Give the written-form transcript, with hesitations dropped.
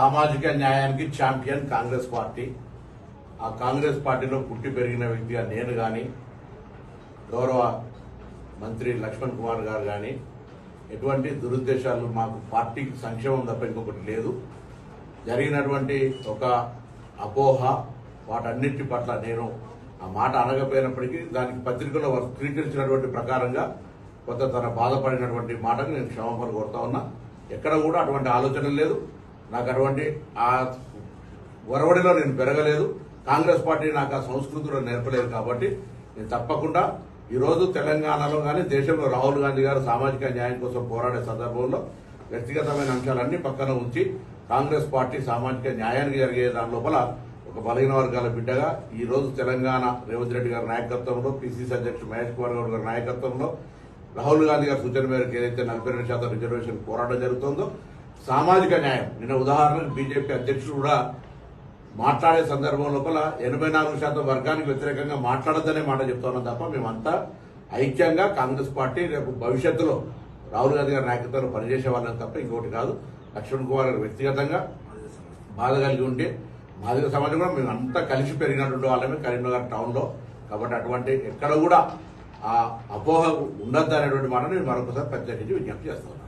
సామాజిక న్యాయానికి champion Congress party. ఆ కాంగ్రెస్ పార్టీలో పుట్టి పెరిగిన వ్యక్తిగా నేను కానీ, గౌరవ మంత్రి లక్ష్మణ్ కుమార్ గారు కానీ ఎటువంటి దురుద్దేశాలు, మాకు పార్టీకి సంక్షేమం తప్ప ఇంకొకటి లేదు. జరిగినటువంటి ఒక అపోహ, వాటన్నిటి పట్ల నేను ఆ మాట అనకపోయినప్పటికీ దానికి పత్రికలో స్వీకరించినటువంటి ప్రకారంగా కొంత తన బాధపడినటువంటి మాటకు నేను క్షమాపణ కోరుతా ఉన్నా. ఎక్కడ కూడా అటువంటి ఆలోచన లేదు. నాకు అటువంటి ఆ ఒరవడిలో నేను పెరగలేదు. కాంగ్రెస్ పార్టీ నాకు ఆ సంస్కృతిలో నేర్పలేదు. కాబట్టి నేను తప్పకుండా ఈరోజు తెలంగాణలో కానీ దేశంలో రాహుల్ గాంధీ గారు సామాజిక న్యాయం కోసం పోరాడే సందర్భంలో వ్యక్తిగతమైన అంశాలన్నీ పక్కన ఉంచి కాంగ్రెస్ పార్టీ సామాజిక న్యాయానికి జరిగే దాని లోపల ఒక బలహీన వర్గాల బిడ్డగా ఈ రోజు తెలంగాణ రేవంత్ రెడ్డి గారి నాయకత్వంలో, పిసిసి అధ్యక్షుడు మహేష్ కుమార్ గౌడ్ గారి నాయకత్వంలో, రాహుల్ గాంధీ గారి సూచన మేరకు ఏదైతే 42% రిజర్వేషన్ పోరాటం జరుగుతుందో సామాజిక న్యాయం, నిన్న ఉదాహరణకు బీజేపీ అధ్యక్షుడు కూడా మాట్లాడే సందర్భం లోపల 84% వర్గానికి వ్యతిరేకంగా మాట్లాడద్దనే మాట చెప్తున్నాం తప్ప మేమంతా ఐక్యంగా కాంగ్రెస్ పార్టీ రేపు భవిష్యత్తులో రాహుల్ గాంధీ గారి నాయకత్వంలో పనిచేసే వాళ్ళని తప్ప ఇంకోటి కాదు. లక్ష్మణ్ కుమార్ గారు వ్యక్తిగతంగా బాధ కలిగి ఉంటే మాదిగ సమాజం కూడా మేము అంతా కలిసి పెరిగినటువంటి వాళ్ళమే కరీంనగర్ టౌన్లో. కాబట్టి అటువంటి ఎక్కడ కూడా ఆ అపోహ ఉండద్దు అనేటువంటి మాట నేను మరొకసారి ప్రత్యేకించి విజ్ఞప్తి చేస్తున్నాను.